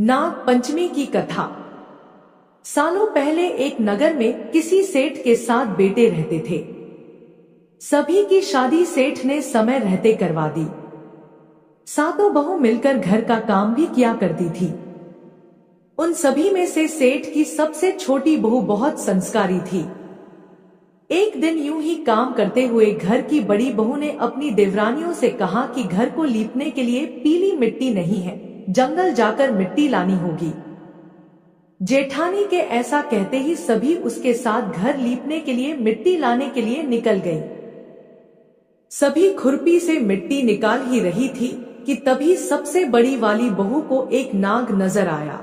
नाग पंचमी की कथा। सालों पहले एक नगर में किसी सेठ के 7 बेटे रहते थे। सभी की शादी सेठ ने समय रहते करवा दी। सातों बहू मिलकर घर का काम भी किया करती थी। उन सभी में से सेठ की सबसे छोटी बहू बहुत संस्कारी थी। एक दिन यूं ही काम करते हुए घर की बड़ी बहू ने अपनी देवरानियों से कहा कि घर को लीपने के लिए पीली मिट्टी नहीं है, जंगल जाकर मिट्टी लानी होगी। जेठानी के ऐसा कहते ही सभी उसके साथ घर लीपने के लिए मिट्टी लाने के लिए निकल गई। सभी खुरपी से मिट्टी निकाल ही रही थी कि तभी सबसे बड़ी वाली बहू को एक नाग नजर आया।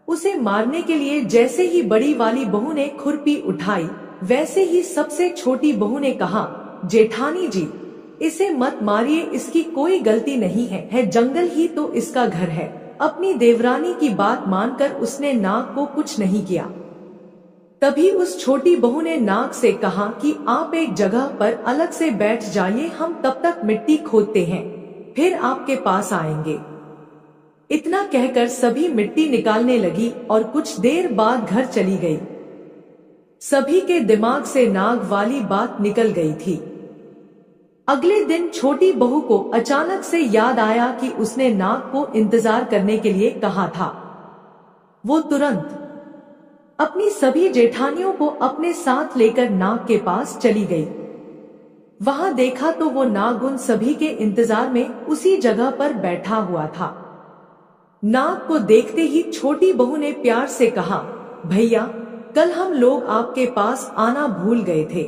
उसे मारने के लिए जैसे ही बड़ी वाली बहू ने खुरपी उठाई, वैसे ही सबसे छोटी बहू ने कहा, जेठानी जी, इसे मत मारिए, इसकी कोई गलती नहीं है, जंगल ही तो इसका घर है। अपनी देवरानी की बात मानकर उसने नाग को कुछ नहीं किया। तभी उस छोटी बहू ने नाग से कहा कि आप एक जगह पर अलग से बैठ जाइए, हम तब तक मिट्टी खोदते हैं, फिर आपके पास आएंगे। इतना कहकर सभी मिट्टी निकालने लगी और कुछ देर बाद घर चली गई। सभी के दिमाग से नाग वाली बात निकल गई थी। अगले दिन छोटी बहू को अचानक से याद आया कि उसने नाग को इंतजार करने के लिए कहा था। वो तुरंत अपनी सभी जेठानियों को अपने साथ लेकर नाग के पास चली गई। वहां देखा तो वो नाग उन सभी के इंतजार में उसी जगह पर बैठा हुआ था। नाग को देखते ही छोटी बहू ने प्यार से कहा, भैया, कल हम लोग आपके पास आना भूल गए थे,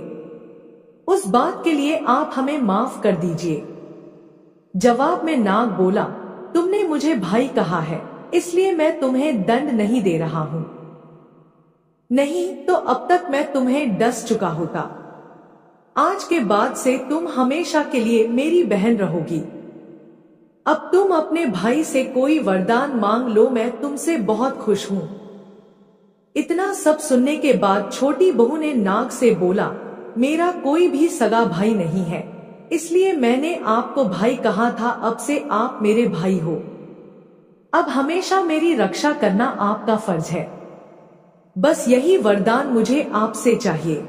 उस बात के लिए आप हमें माफ कर दीजिए। जवाब में नाग बोला, तुमने मुझे भाई कहा है, इसलिए मैं तुम्हें दंड नहीं दे रहा हूं, नहीं तो अब तक मैं तुम्हें डस चुका होता। आज के बाद से तुम हमेशा के लिए मेरी बहन रहोगी। अब तुम अपने भाई से कोई वरदान मांग लो, मैं तुमसे बहुत खुश हूं। इतना सब सुनने के बाद छोटी बहू ने नाग से बोला, मेरा कोई भी सगा भाई नहीं है, इसलिए मैंने आपको भाई कहा था, अब से आप मेरे भाई हो। अब हमेशा मेरी रक्षा करना आपका फर्ज है, बस यही वरदान मुझे आपसे चाहिए।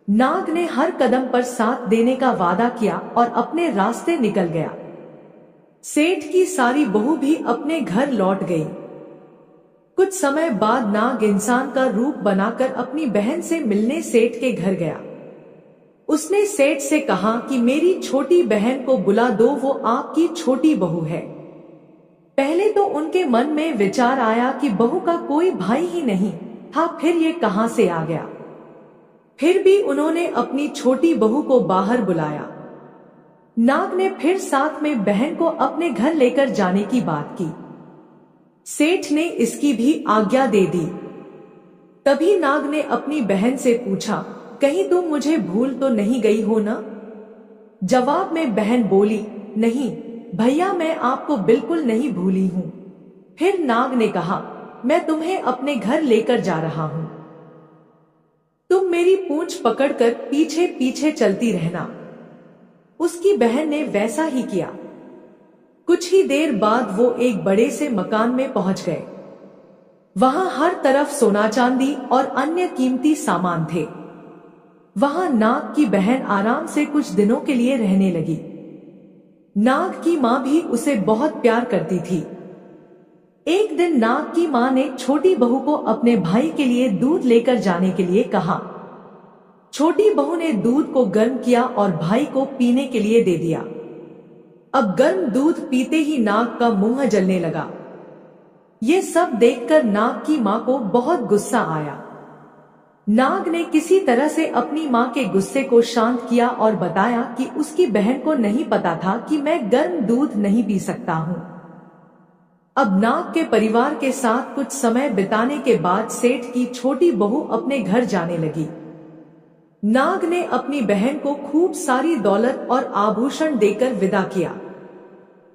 नाग ने हर कदम पर साथ देने का वादा किया और अपने रास्ते निकल गया। सेठ की सारी बहू भी अपने घर लौट गई। कुछ समय बाद नाग इंसान का रूप बनाकर अपनी बहन से मिलने सेठ के घर गया। उसने सेठ से कहा कि मेरी छोटी बहन को बुला दो, वो आपकी छोटी बहू है। पहले तो उनके मन में विचार आया कि बहू का कोई भाई ही नहीं था, फिर ये कहां से आ गया। फिर भी उन्होंने अपनी छोटी बहू को बाहर बुलाया। नाग ने फिर साथ में बहन को अपने घर लेकर जाने की बात की। सेठ ने इसकी भी आज्ञा दे दी। तभी नाग ने अपनी बहन से पूछा, कहीं तुम मुझे भूल तो नहीं गई हो ना? जवाब में बहन बोली, नहीं भैया, मैं आपको बिल्कुल नहीं भूली हूं। फिर नाग ने कहा, मैं तुम्हें अपने घर लेकर जा रहा हूं, तुम मेरी पूंछ पकड़कर पीछे पीछे चलती रहना। उसकी बहन ने वैसा ही किया। कुछ ही देर बाद वो एक बड़े से मकान में पहुंच गए। वहां हर तरफ सोना चांदी और अन्य कीमती सामान थे। वहां नाग की बहन आराम से कुछ दिनों के लिए रहने लगी। नाग की मां भी उसे बहुत प्यार करती थी। एक दिन नाग की मां ने छोटी बहू को अपने भाई के लिए दूध लेकर जाने के लिए कहा। छोटी बहू ने दूध को गर्म किया और भाई को पीने के लिए दे दिया। अब गर्म दूध पीते ही नाग का मुंह जलने लगा। ये सब देखकर नाग की मां को बहुत गुस्सा आया। नाग ने किसी तरह से अपनी मां के गुस्से को शांत किया और बताया कि उसकी बहन को नहीं पता था कि मैं गर्म दूध नहीं पी सकता हूं। अब नाग के परिवार के साथ कुछ समय बिताने के बाद सेठ की छोटी बहू अपने घर जाने लगी। नाग ने अपनी बहन को खूब सारी दौलत और आभूषण देकर विदा किया।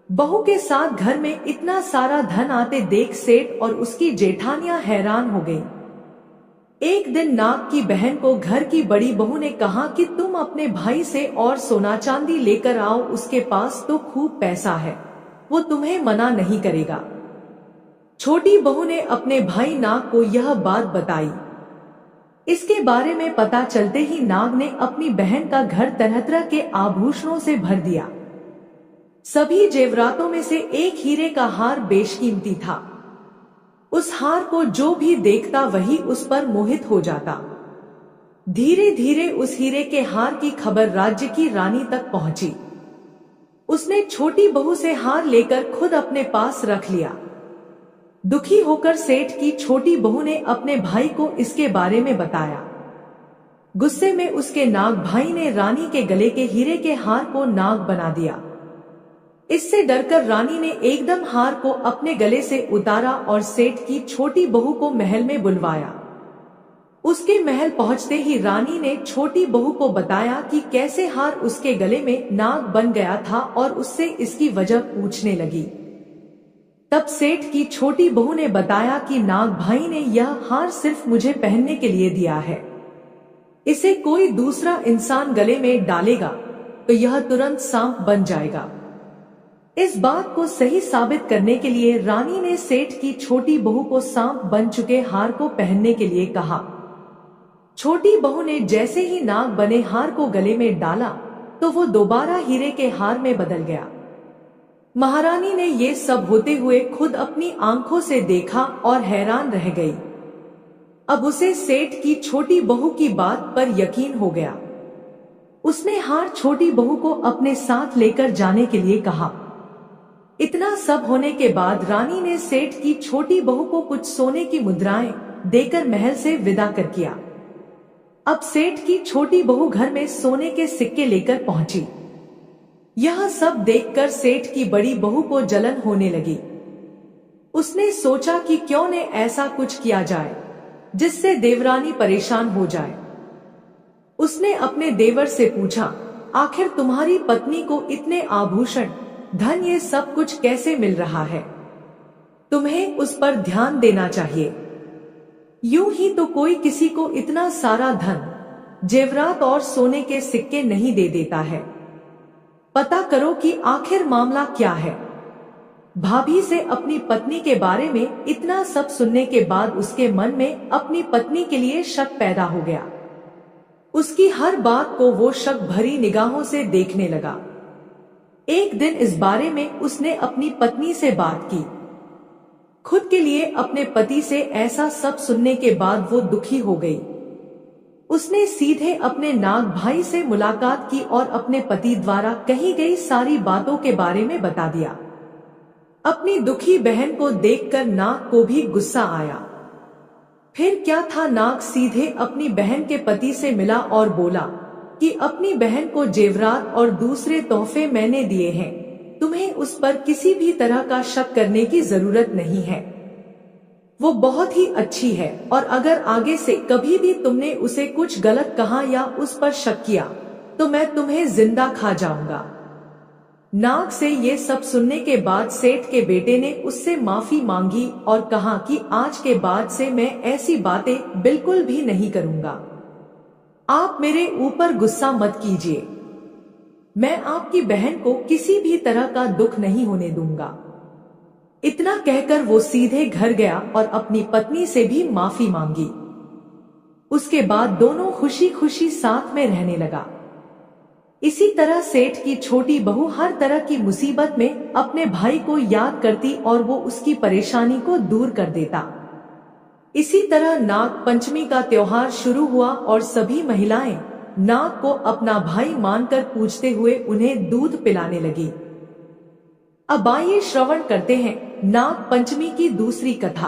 बहू के साथ घर में इतना सारा धन आते देख सेठ और उसकी जेठानियां हैरान हो गईं। एक दिन नाग की बहन को घर की बड़ी बहू ने कहा कि तुम अपने भाई से और सोना चांदी लेकर आओ, उसके पास तो खूब पैसा है, वो तुम्हें मना नहीं करेगा। छोटी बहू ने अपने भाई नाग को यह बात बताई। इसके बारे में पता चलते ही नाग ने अपनी बहन का घर तरह तरह के आभूषणों से भर दिया। सभी जेवरातों में से एक हीरे का हार बेशकीमती था। उस हार को जो भी देखता वही उस पर मोहित हो जाता। धीरे धीरे उस हीरे के हार की खबर राज्य की रानी तक पहुंची। उसने छोटी बहू से हार लेकर खुद अपने पास रख लिया। दुखी होकर सेठ की छोटी बहू ने अपने भाई को इसके बारे में बताया। गुस्से में उसके नाग भाई ने रानी के गले के हीरे के हार को नाग बना दिया। इससे डरकर रानी ने एकदम हार को अपने गले से उतारा और सेठ की छोटी बहू को महल में बुलवाया। उसके महल पहुंचते ही रानी ने छोटी बहू को बताया कि कैसे हार उसके गले में नाग बन गया था और उससे इसकी वजह पूछने लगी। तब सेठ की छोटी बहू ने बताया कि नाग भाई ने यह हार सिर्फ मुझे पहनने के लिए दिया है। इसे कोई दूसरा इंसान गले में डालेगा तो यह तुरंत सांप बन जाएगा। इस बात को सही साबित करने के लिए रानी ने सेठ की छोटी बहू को सांप बन चुके हार को पहनने के लिए कहा। छोटी बहू ने जैसे ही नाग बने हार को गले में डाला तो वो दोबारा हीरे के हार में बदल गया। महारानी ने ये सब होते हुए खुद अपनी आंखों से देखा और हैरान रह गई। अब उसे सेठ की छोटी बहू की बात पर यकीन हो गया। उसने हार छोटी बहू को अपने साथ लेकर जाने के लिए कहा। इतना सब होने के बाद रानी ने सेठ की छोटी बहू को कुछ सोने की मुद्राएं देकर महल से विदा कर किया। अब सेठ की छोटी बहू घर में सोने के सिक्के लेकर पहुंची। यह सब देखकर सेठ की बड़ी बहू को जलन होने लगी। उसने सोचा कि क्यों न ऐसा कुछ किया जाए जिससे देवरानी परेशान हो जाए। उसने अपने देवर से पूछा, आखिर तुम्हारी पत्नी को इतने आभूषण, धन, ये सब कुछ कैसे मिल रहा है? तुम्हें उस पर ध्यान देना चाहिए। यूं ही तो कोई किसी को इतना सारा धन, जेवरात और सोने के सिक्के नहीं दे देता है। पता करो कि आखिर मामला क्या है। भाभी से अपनी पत्नी के बारे में इतना सब सुनने के बाद उसके मन में अपनी पत्नी के लिए शक पैदा हो गया। उसकी हर बात को वो शक भरी निगाहों से देखने लगा। एक दिन इस बारे में उसने अपनी पत्नी से बात की। खुद के लिए अपने पति से ऐसा सब सुनने के बाद वो दुखी हो गई। उसने सीधे अपने नाग भाई से मुलाकात की और अपने पति द्वारा कही गई सारी बातों के बारे में बता दिया। अपनी दुखी बहन को देखकर नाग को भी गुस्सा आया। फिर क्या था, नाग सीधे अपनी बहन के पति से मिला और बोला कि अपनी बहन को जेवरात और दूसरे तोहफे मैंने दिए हैं, तुम्हें उस पर किसी भी तरह का शक करने की जरूरत नहीं है। वो बहुत ही अच्छी है और अगर आगे से कभी भी तुमने उसे कुछ गलत कहा या उस पर शक किया तो मैं तुम्हें जिंदा खा जाऊंगा। नाग से ये सब सुनने के बाद सेठ के बेटे ने उससे माफी मांगी और कहा कि आज के बाद से मैं ऐसी बातें बिल्कुल भी नहीं करूंगा। आप मेरे ऊपर गुस्सा मत कीजिए। मैं आपकी बहन को किसी भी तरह का दुख नहीं होने दूंगा। इतना कहकर वो सीधे घर गया और अपनी पत्नी से भी माफी मांगी। उसके बाद दोनों खुशी खुशी साथ में रहने लगा। इसी तरह सेठ की छोटी बहू हर तरह की मुसीबत में अपने भाई को याद करती और वो उसकी परेशानी को दूर कर देता। इसी तरह नाग पंचमी का त्योहार शुरू हुआ और सभी महिलाएं नाग को अपना भाई मानकर पूजते हुए उन्हें दूध पिलाने लगी। अब आइए श्रवण करते हैं नाग पंचमी की दूसरी कथा।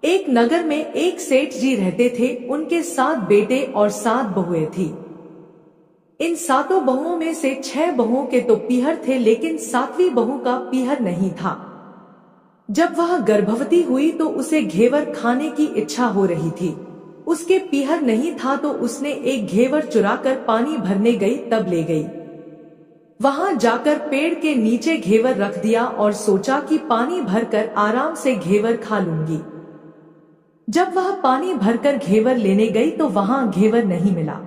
एक नगर में एक सेठ जी रहते थे। उनके 7 बेटे और 7 बहुएं थी। इन 7 बहुओं में से 6 बहुओं के तो पीहर थे, लेकिन 7वीं बहू का पीहर नहीं था। जब वह गर्भवती हुई तो उसे घेवर खाने की इच्छा हो रही थी। उसके पीहर नहीं था तो उसने एक घेवर चुराकर पानी भरने गई, तब ले गई। वहां जाकर पेड़ के नीचे घेवर रख दिया और सोचा कि पानी भरकर आराम से घेवर खा लूंगी। जब वह पानी भरकर घेवर लेने गई तो वहां घेवर नहीं मिला।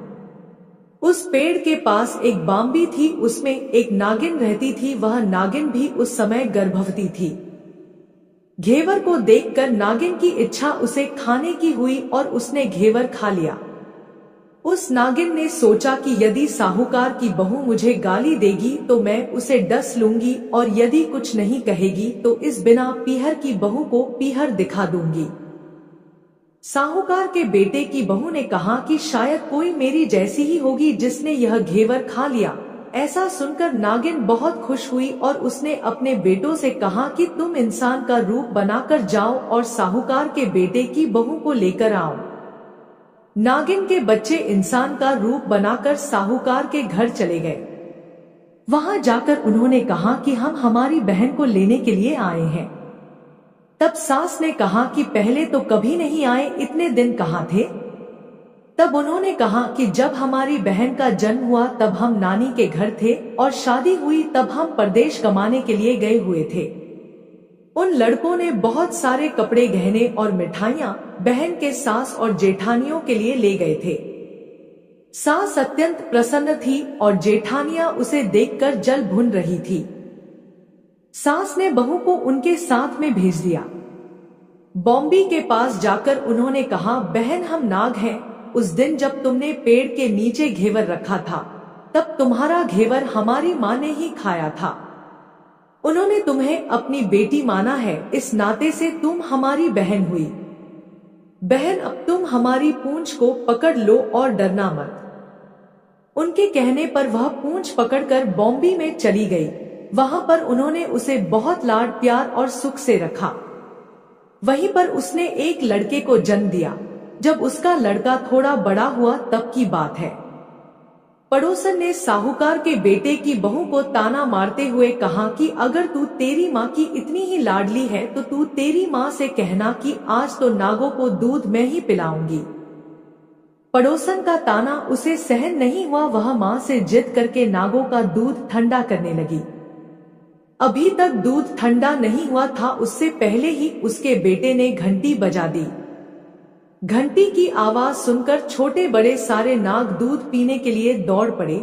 उस पेड़ के पास एक बांबी थी, उसमें एक नागिन रहती थी। वह नागिन भी उस समय गर्भवती थी। घेवर को देखकर नागिन की इच्छा उसे खाने की हुई और उसने घेवर खा लिया। उस नागिन ने सोचा कि यदि साहूकार की बहू मुझे गाली देगी तो मैं उसे डस लूंगी और यदि कुछ नहीं कहेगी तो इस बिना पीहर की बहू को पीहर दिखा दूंगी। साहूकार के बेटे की बहू ने कहा कि शायद कोई मेरी जैसी ही होगी जिसने यह घेवर खा लिया। ऐसा सुनकर नागिन बहुत खुश हुई और उसने अपने बेटों से कहा कि तुम इंसान का रूप बनाकर जाओ और साहूकार के बेटे की बहू को लेकर आओ। नागिन के बच्चे इंसान का रूप बनाकर साहूकार के घर चले गए। वहां जाकर उन्होंने कहा कि हम हमारी बहन को लेने के लिए आए हैं। तब सास ने कहा कि पहले तो कभी नहीं आए, इतने दिन कहाँ थे? तब उन्होंने कहा कि जब हमारी बहन का जन्म हुआ तब हम नानी के घर थे और शादी हुई तब हम परदेश कमाने के लिए गए हुए थे। उन लड़कों ने बहुत सारे कपड़े, गहने और मिठाइयां बहन के सास और जेठानियों के लिए ले गए थे। सास अत्यंत प्रसन्न थी और जेठानियां उसे देखकर जल भुन रही थी। सास ने बहू को उनके साथ में भेज दिया। बॉम्बी के पास जाकर उन्होंने कहा, बहन हम नाग हैं। उस दिन जब तुमने पेड़ के नीचे घेवर रखा था तब तुम्हारा घेवर हमारी माँ ने ही खाया था। उन्होंने तुम्हें अपनी बेटी माना है, इस नाते से तुम हमारी बहन हुई। बहन अब तुम हमारी पूंछ को पकड़ लो और डरना मत। उनके कहने पर वह पूंछ पकड़कर बॉम्बे में चली गई। वहां पर उन्होंने उसे बहुत लाड प्यार और सुख से रखा। वहीं पर उसने एक लड़के को जन्म दिया। जब उसका लड़का थोड़ा बड़ा हुआ तब की बात है। पड़ोसन ने साहूकार के बेटे की बहू को ताना मारते हुए कहा कि अगर तू तेरी माँ की इतनी ही लाडली है तो तू तेरी माँ से कहना कि आज तो नागों को दूध मैं ही पिलाऊंगी। पड़ोसन का ताना उसे सहन नहीं हुआ। वह माँ से जिद करके नागों का दूध ठंडा करने लगी। अभी तक दूध ठंडा नहीं हुआ था, उससे पहले ही उसके बेटे ने घंटी बजा दी। घंटी की आवाज सुनकर छोटे बड़े सारे नाग दूध पीने के लिए दौड़ पड़े।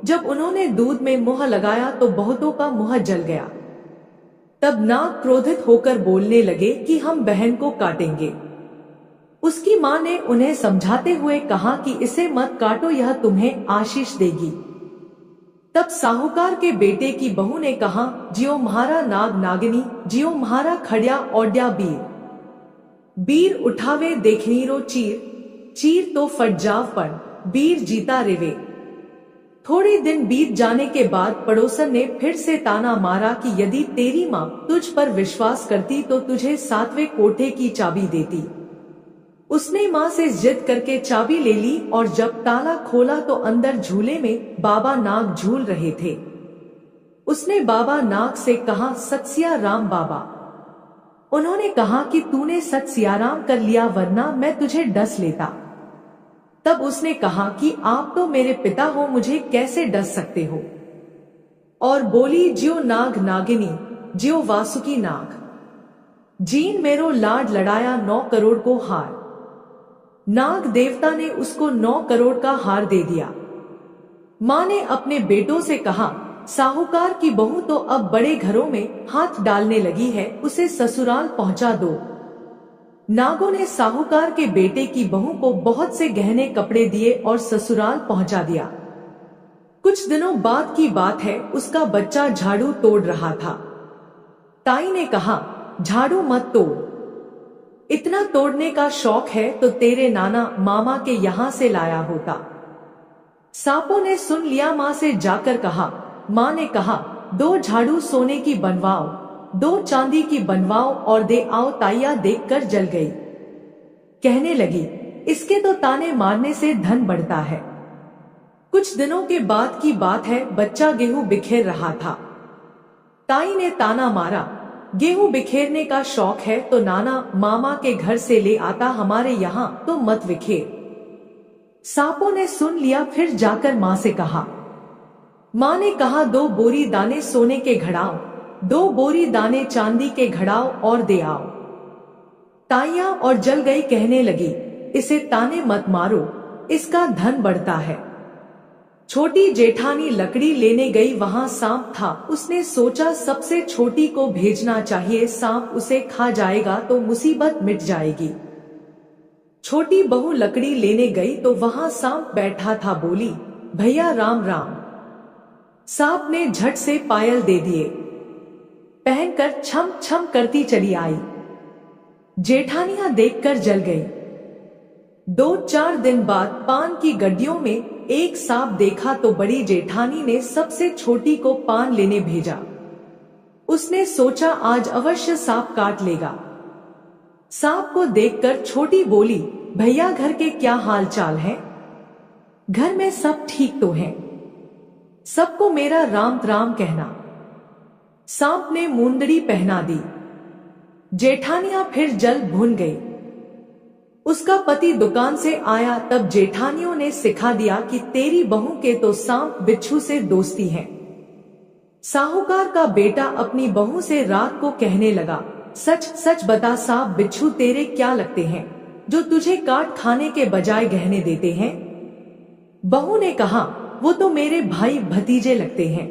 जब उन्होंने दूध में मुंह लगाया तो बहुतों का मुंह जल गया। तब नाग क्रोधित होकर बोलने लगे कि हम बहन को काटेंगे। उसकी माँ ने उन्हें समझाते हुए कहा कि इसे मत काटो, यह तुम्हें आशीष देगी। तब साहूकार के बेटे की बहू ने कहा, जियो म्हारा नाग नागिनी, जियो म्हारा खड़िया ओड्या बीर। बीर उठावे देखनीरो चीर, चीर तो फट जाव पण, बीर जीता रेवे। थोड़े दिन बीत जाने के बाद पड़ोसन ने फिर से ताना मारा कि यदि तेरी माँ तुझ पर विश्वास करती तो तुझे 7वें कोठे की चाबी देती। उसने माँ से जिद करके चाबी ले ली और जब ताला खोला तो अंदर झूले में बाबा नाग झूल रहे थे। उसने बाबा नाग से कहा, सत सिया राम बाबा। उन्होंने कहा कि तूने सत सियाराम कर लिया वरना मैं तुझे डस लेता। तब उसने कहा कि आप तो मेरे पिता हो, मुझे कैसे डस सकते हो? और बोली, ज्यो नाग नागिनी, ज्यो वासुकी नाग। जीन मेरो लाड लड़ाया 9 करोड़ को हार। नाग देवता ने उसको 9 करोड़ का हार दे दिया। माँ ने अपने बेटों से कहा, साहूकार की बहू तो अब बड़े घरों में हाथ डालने लगी है, उसे ससुराल पहुंचा दो। नागों ने साहूकार के बेटे की बहू को बहुत से गहने कपड़े दिए और ससुराल पहुंचा दिया। कुछ दिनों बाद की बात है, उसका बच्चा झाड़ू तोड़ रहा था। ताई ने कहा, झाड़ू मत तोड़, इतना तोड़ने का शौक है तो तेरे नाना मामा के यहाँ से लाया होता। सांपों ने सुन लिया। माँ से जाकर कहा। माँ ने कहा, 2 झाड़ू सोने की बनवाओ, 2 चांदी की बनवाओ और दे आओ। ताइया देखकर जल गई। कहने लगी, इसके तो ताने मारने से धन बढ़ता है। कुछ दिनों के बाद की बात है, बच्चा गेहूं बिखेर रहा था। ताई ने ताना मारा, गेहूं बिखेरने का शौक है तो नाना मामा के घर से ले आता, हमारे यहाँ तो मत बिखेर। सांपों ने सुन लिया। फिर जाकर माँ से कहा। माँ ने कहा, 2 बोरी दाने सोने के घड़ाओ, 2 बोरी दाने चांदी के घड़ाओ और दे आओ। ताइयां और जल गई। कहने लगी, इसे ताने मत मारो, इसका धन बढ़ता है। छोटी जेठानी लकड़ी लेने गई, वहां सांप था। उसने सोचा सबसे छोटी को भेजना चाहिए, सांप उसे खा जाएगा तो मुसीबत मिट जाएगी। छोटी बहू लकड़ी लेने गई तो वहां सांप बैठा था। बोली, भैया राम राम। सांप ने झट से पायल दे दिए, पहनकर छम छम करती चली आई। जेठानियां देखकर जल गई। 2-4 दिन बाद पान की गड्डियों में एक सांप देखा तो बड़ी जेठानी ने सबसे छोटी को पान लेने भेजा। उसने सोचा आज अवश्य सांप काट लेगा। सांप को देखकर छोटी बोली, भैया घर के क्या हाल चाल है? घर में सब ठीक तो है? सबको मेरा राम राम कहना। सांप ने मुंदड़ी पहना दी। जेठानियां फिर जल भून गई। उसका पति दुकान से आया, तब जेठानियों ने सिखा दिया कि तेरी बहू के तो सांप बिच्छू से दोस्ती है। साहूकार का बेटा अपनी बहू से रात को कहने लगा, सच सच बता सांप बिच्छू तेरे क्या लगते हैं, जो तुझे काट खाने के बजाय गहने देते हैं? बहू ने कहा, वो तो मेरे भाई भतीजे लगते हैं।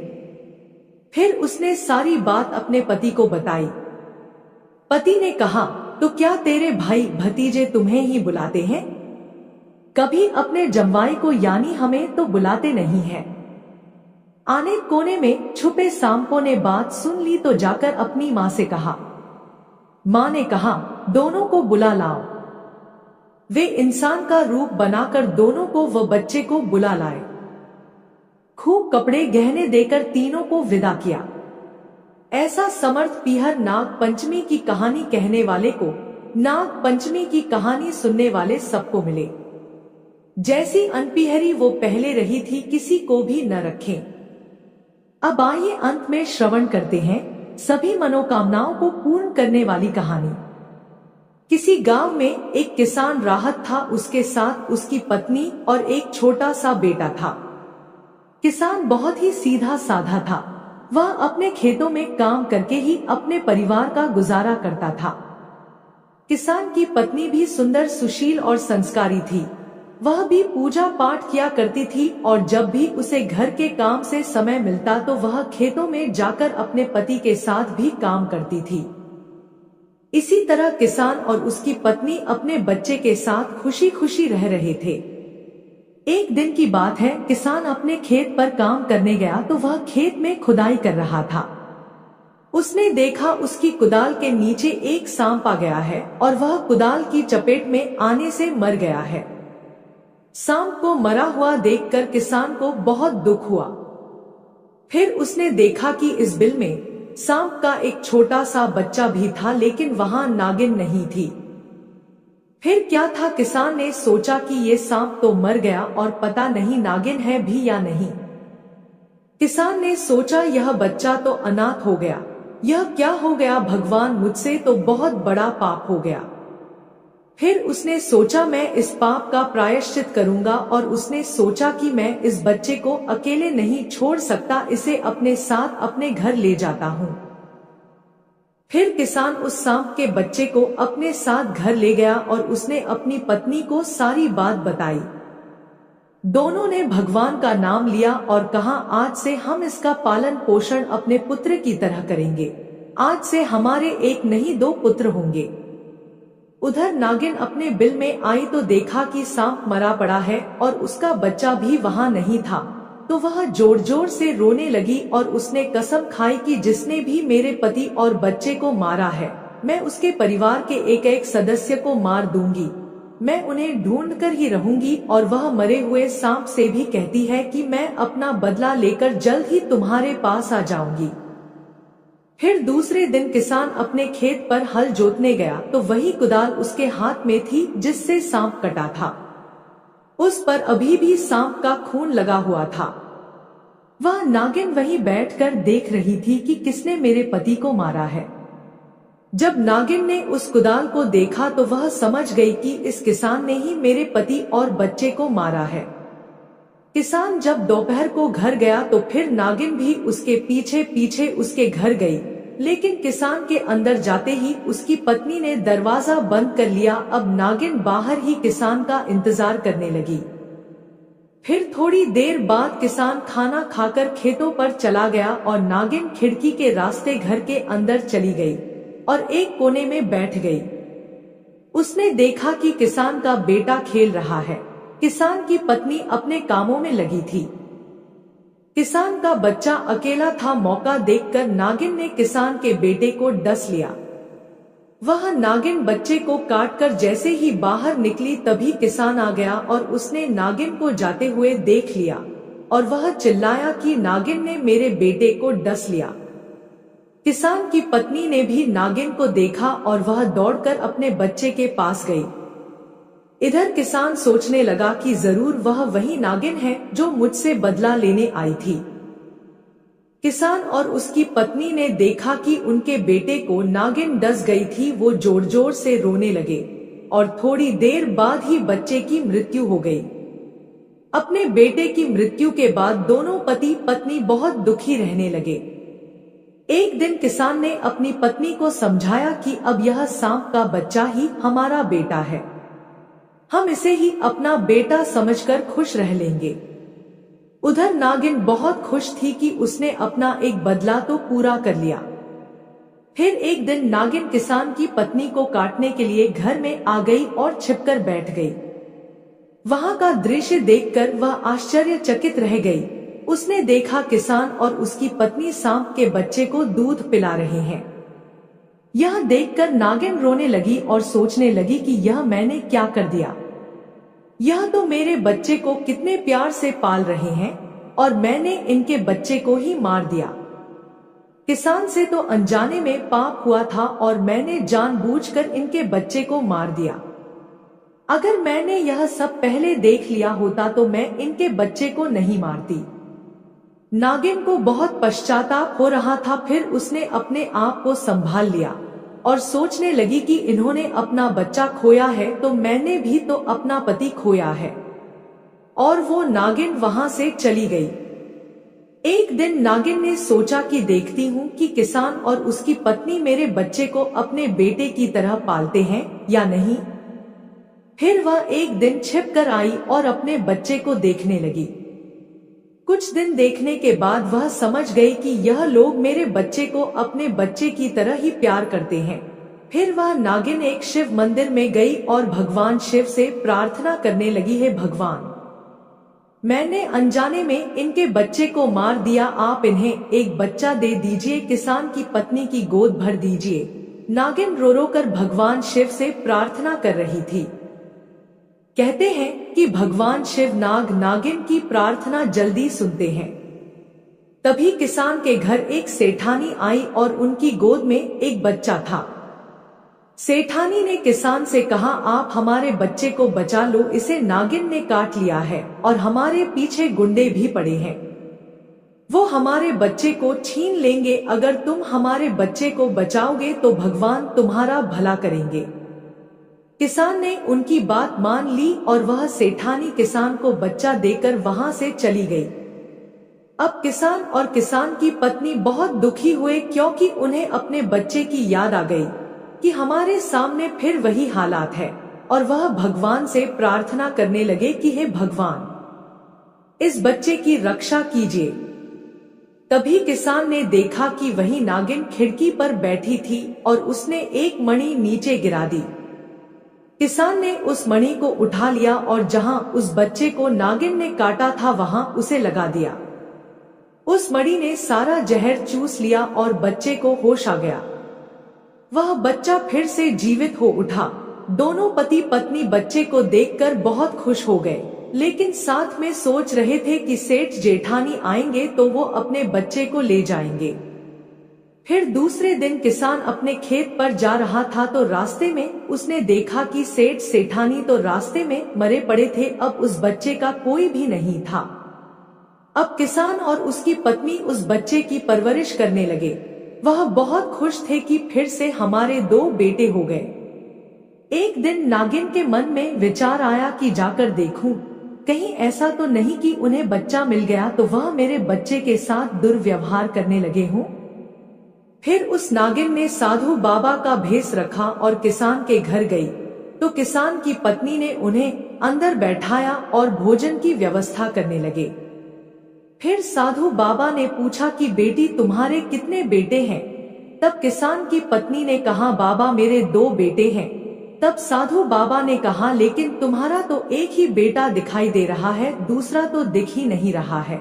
फिर उसने सारी बात अपने पति को बताई। पति ने कहा, तो क्या तेरे भाई भतीजे तुम्हें ही बुलाते हैं? कभी अपने जमवाई को यानी हमें तो बुलाते नहीं हैं। आने कोने में छुपे सांपों ने बात सुन ली तो जाकर अपनी माँ से कहा। माँ ने कहा, दोनों को बुला लाओ। वे इंसान का रूप बनाकर दोनों को व बच्चे को बुला लाए। खूब कपड़े गहने देकर तीनों को विदा किया। ऐसा समर्थ पीहर नाग पंचमी की कहानी कहने वाले को, नाग पंचमी की कहानी सुनने वाले सबको मिले। जैसी अनपिहरी वो पहले रही थी, किसी को भी न रखें। अब आइए अंत में श्रवण करते हैं सभी मनोकामनाओं को पूर्ण करने वाली कहानी। किसी गांव में एक किसान राहत था, उसके साथ उसकी पत्नी और एक छोटा सा बेटा था। किसान बहुत ही सीधा साधा था। वह अपने खेतों में काम करके ही अपने परिवार का गुजारा करता था। किसान की पत्नी भी सुंदर, सुशील और संस्कारी थी। वह भी पूजा पाठ किया करती थी और जब भी उसे घर के काम से समय मिलता तो वह खेतों में जाकर अपने पति के साथ भी काम करती थी। इसी तरह किसान और उसकी पत्नी अपने बच्चे के साथ खुशी खुशी रह रहे थे। एक दिन की बात है, किसान अपने खेत पर काम करने गया तो वह खेत में खुदाई कर रहा था। उसने देखा उसकी कुदाल के नीचे एक सांप आ गया है और वह कुदाल की चपेट में आने से मर गया है। सांप को मरा हुआ देखकर किसान को बहुत दुख हुआ। फिर उसने देखा कि इस बिल में सांप का एक छोटा सा बच्चा भी था, लेकिन वहां नागिन नहीं थी। फिर क्या था, किसान ने सोचा कि ये सांप तो मर गया और पता नहीं नागिन है भी या नहीं। किसान ने सोचा यह बच्चा तो अनाथ हो गया, यह क्या हो गया भगवान, मुझसे तो बहुत बड़ा पाप हो गया। फिर उसने सोचा मैं इस पाप का प्रायश्चित करूंगा और उसने सोचा कि मैं इस बच्चे को अकेले नहीं छोड़ सकता, इसे अपने साथ अपने घर ले जाता हूँ। फिर किसान उस सांप के बच्चे को अपने साथ घर ले गया और उसने अपनी पत्नी को सारी बात बताई। दोनों ने भगवान का नाम लिया और कहा, आज से हम इसका पालन पोषण अपने पुत्र की तरह करेंगे। आज से हमारे एक नहीं 2 पुत्र होंगे। उधर नागिन अपने बिल में आई तो देखा कि सांप मरा पड़ा है और उसका बच्चा भी वहां नहीं था, तो वह जोर जोर से रोने लगी और उसने कसम खाई कि जिसने भी मेरे पति और बच्चे को मारा है, मैं उसके परिवार के एक एक सदस्य को मार दूंगी। मैं उन्हें ढूंढ कर ही रहूंगी और वह मरे हुए सांप से भी कहती है कि मैं अपना बदला लेकर जल्द ही तुम्हारे पास आ जाऊंगी। फिर दूसरे दिन किसान अपने खेत पर हल जोतने गया तो वही कुदाल उसके हाथ में थी जिससे सांप कटा था। उस पर अभी भी सांप का खून लगा हुआ था। वह नागिन वहीं बैठकर देख रही थी कि किसने मेरे पति को मारा है। जब नागिन ने उस कुदाल को देखा तो वह समझ गई कि इस किसान ने ही मेरे पति और बच्चे को मारा है। किसान जब दोपहर को घर गया तो फिर नागिन भी उसके पीछे पीछे उसके घर गई, लेकिन किसान के अंदर जाते ही उसकी पत्नी ने दरवाजा बंद कर लिया। अब नागिन बाहर ही किसान का इंतजार करने लगी। फिर थोड़ी देर बाद किसान खाना खाकर खेतों पर चला गया और नागिन खिड़की के रास्ते घर के अंदर चली गई और एक कोने में बैठ गई। उसने देखा कि किसान का बेटा खेल रहा है। किसान की पत्नी अपने कामों में लगी थी। किसान का बच्चा अकेला था। मौका देखकर नागिन ने किसान के बेटे को डस लिया। वह नागिन बच्चे को काटकर जैसे ही बाहर निकली तभी किसान आ गया और उसने नागिन को जाते हुए देख लिया और वह चिल्लाया कि नागिन ने मेरे बेटे को डस लिया। किसान की पत्नी ने भी नागिन को देखा और वह दौड़कर अपने बच्चे के पास गई। इधर किसान सोचने लगा कि जरूर वह वही नागिन है जो मुझसे बदला लेने आई थी। किसान और उसकी पत्नी ने देखा कि उनके बेटे को नागिन डस गई थी। वो जोर जोर से रोने लगे और थोड़ी देर बाद ही बच्चे की मृत्यु हो गई। अपने बेटे की मृत्यु के बाद दोनों पति पत्नी बहुत दुखी रहने लगे। एक दिन किसान ने अपनी पत्नी को समझाया कि अब यह सांप का बच्चा ही हमारा बेटा है, हम इसे ही अपना बेटा समझकर खुश रह लेंगे। उधर नागिन बहुत खुश थी कि उसने अपना एक बदला तो पूरा कर लिया। फिर एक दिन नागिन किसान की पत्नी को काटने के लिए घर में आ गई और छिपकर बैठ गई। वहां का दृश्य देखकर वह आश्चर्यचकित रह गई। उसने देखा किसान और उसकी पत्नी सांप के बच्चे को दूध पिला रहे हैं। यह देखकर नागिन रोने लगी और सोचने लगी कि यह मैंने क्या कर दिया। यह तो मेरे बच्चे को कितने प्यार से पाल रहे हैं और मैंने इनके बच्चे को ही मार दिया। किसान से तो अनजाने में पाप हुआ था और मैंने जानबूझकर इनके बच्चे को मार दिया। अगर मैंने यह सब पहले देख लिया होता तो मैं इनके बच्चे को नहीं मारती। नागिन को बहुत पश्चाताप हो रहा था। फिर उसने अपने आप को संभाल लिया और सोचने लगी कि इन्होंने अपना बच्चा खोया है तो मैंने भी तो अपना पति खोया है। और वो नागिन वहां से चली गई। एक दिन नागिन ने सोचा कि देखती हूँ कि किसान और उसकी पत्नी मेरे बच्चे को अपने बेटे की तरह पालते हैं या नहीं। फिर वह एक दिन छिप कर आई और अपने बच्चे को देखने लगी। कुछ दिन देखने के बाद वह समझ गई कि यह लोग मेरे बच्चे को अपने बच्चे की तरह ही प्यार करते हैं। फिर वह नागिन एक शिव मंदिर में गई और भगवान शिव से प्रार्थना करने लगी, हे भगवान, मैंने अनजाने में इनके बच्चे को मार दिया, आप इन्हें एक बच्चा दे दीजिए, किसान की पत्नी की गोद भर दीजिए। नागिन रो रो कर भगवान शिव से प्रार्थना कर रही थी। कहते हैं कि भगवान शिव नागिन की प्रार्थना जल्दी सुनते हैं। तभी किसान के घर एक सेठानी आई और उनकी गोद में एक बच्चा था। सेठानी ने किसान से कहा, आप हमारे बच्चे को बचा लो, इसे नागिन ने काट लिया है और हमारे पीछे गुंडे भी पड़े हैं, वो हमारे बच्चे को छीन लेंगे। अगर तुम हमारे बच्चे को बचाओगे तो भगवान तुम्हारा भला करेंगे। किसान ने उनकी बात मान ली और वह सेठानी किसान को बच्चा देकर वहां से चली गई। अब किसान और किसान की पत्नी बहुत दुखी हुए क्योंकि उन्हें अपने बच्चे की याद आ गई कि हमारे सामने फिर वही हालात है, और वह भगवान से प्रार्थना करने लगे कि हे भगवान, इस बच्चे की रक्षा कीजिए। तभी किसान ने देखा कि वही नागिन खिड़की पर बैठी थी और उसने एक मणि नीचे गिरा दी। किसान ने उस मणि को उठा लिया और जहां उस बच्चे को नागिन ने काटा था वहां उसे लगा दिया। उस मणि ने सारा जहर चूस लिया और बच्चे को होश आ गया। वह बच्चा फिर से जीवित हो उठा। दोनों पति पत्नी बच्चे को देखकर बहुत खुश हो गए, लेकिन साथ में सोच रहे थे कि सेठ जेठानी आएंगे तो वो अपने बच्चे को ले जाएंगे। फिर दूसरे दिन किसान अपने खेत पर जा रहा था तो रास्ते में उसने देखा कि सेठ सेठानी तो रास्ते में मरे पड़े थे। अब उस बच्चे का कोई भी नहीं था। अब किसान और उसकी पत्नी उस बच्चे की परवरिश करने लगे। वह बहुत खुश थे कि फिर से हमारे 2 बेटे हो गए। एक दिन नागिन के मन में विचार आया कि जाकर देखूं, कहीं ऐसा तो नहीं कि उन्हें बच्चा मिल गया तो वह मेरे बच्चे के साथ दुर्व्यवहार करने लगे हों। फिर उस नागिन ने साधु बाबा का भेष रखा और किसान के घर गई तो किसान की पत्नी ने उन्हें अंदर बैठाया और भोजन की व्यवस्था करने लगे। फिर साधु बाबा ने पूछा कि बेटी तुम्हारे कितने बेटे हैं? तब किसान की पत्नी ने कहा बाबा मेरे 2 बेटे हैं। तब साधु बाबा ने कहा लेकिन तुम्हारा तो एक ही बेटा दिखाई दे रहा है, दूसरा तो दिख ही नहीं रहा है।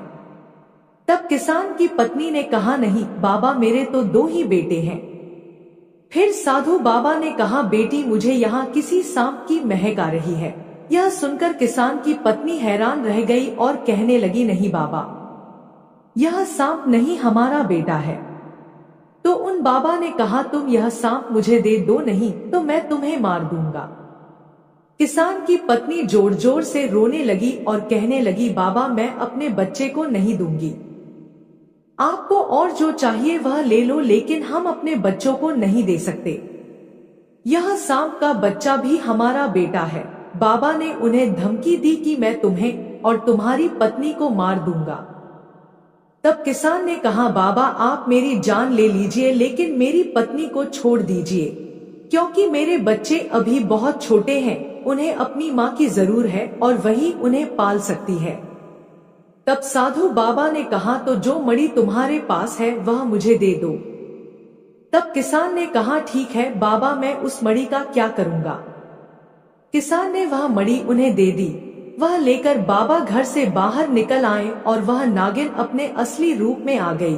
तब किसान की पत्नी ने कहा नहीं बाबा मेरे तो 2 ही बेटे हैं। फिर साधु बाबा ने कहा बेटी मुझे यहाँ किसी सांप की महक आ रही है। यह सुनकर किसान की पत्नी हैरान रह गई और कहने लगी नहीं बाबा, यह सांप नहीं हमारा बेटा है। तो उन बाबा ने कहा तुम यह सांप मुझे दे दो, नहीं तो मैं तुम्हें मार दूंगा। किसान की पत्नी जोर जोर से रोने लगी और कहने लगी बाबा मैं अपने बच्चे को नहीं दूंगी, आपको और जो चाहिए वह ले लो, लेकिन हम अपने बच्चों को नहीं दे सकते। यह सांप का बच्चा भी हमारा बेटा है। बाबा ने उन्हें धमकी दी कि मैं तुम्हें और तुम्हारी पत्नी को मार दूंगा। तब किसान ने कहा बाबा आप मेरी जान ले लीजिए, लेकिन मेरी पत्नी को छोड़ दीजिए, क्योंकि मेरे बच्चे अभी बहुत छोटे हैं, उन्हें अपनी माँ की जरूर है और वही उन्हें पाल सकती है। तब साधु बाबा ने कहा तो जो मणि तुम्हारे पास है वह मुझे दे दो। तब किसान ने कहा ठीक है बाबा मैं उस मणि का क्या करूंगा। किसान ने वह मणि उन्हें दे दी। वह लेकर बाबा घर से बाहर निकल आए और वह नागिन अपने असली रूप में आ गई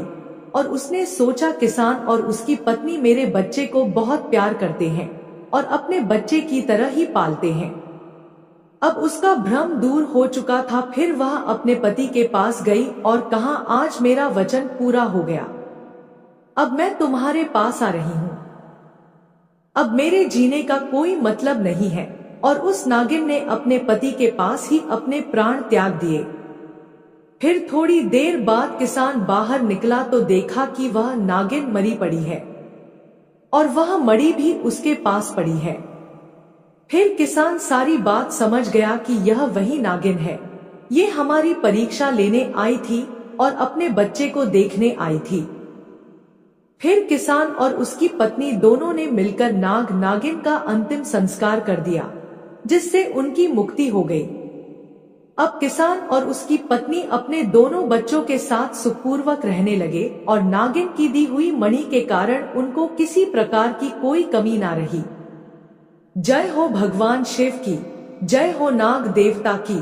और उसने सोचा किसान और उसकी पत्नी मेरे बच्चे को बहुत प्यार करते हैं और अपने बच्चे की तरह ही पालते हैं। अब उसका भ्रम दूर हो चुका था। फिर वह अपने पति के पास गई और कहा आज मेरा वचन पूरा हो गया, अब मैं तुम्हारे पास आ रही हूँ, अब मेरे जीने का कोई मतलब नहीं है। और उस नागिन ने अपने पति के पास ही अपने प्राण त्याग दिए। फिर थोड़ी देर बाद किसान बाहर निकला तो देखा कि वह नागिन मरी पड़ी है और वह मणि भी उसके पास पड़ी है। फिर किसान सारी बात समझ गया कि यह वही नागिन है, ये हमारी परीक्षा लेने आई थी और अपने बच्चे को देखने आई थी। फिर किसान और उसकी पत्नी दोनों ने मिलकर नाग नागिन का अंतिम संस्कार कर दिया, जिससे उनकी मुक्ति हो गई। अब किसान और उसकी पत्नी अपने दोनों बच्चों के साथ सुखपूर्वक रहने लगे और नागिन की दी हुई मणि के कारण उनको किसी प्रकार की कोई कमी ना रही। जय हो भगवान शिव की, जय हो नाग देवता की।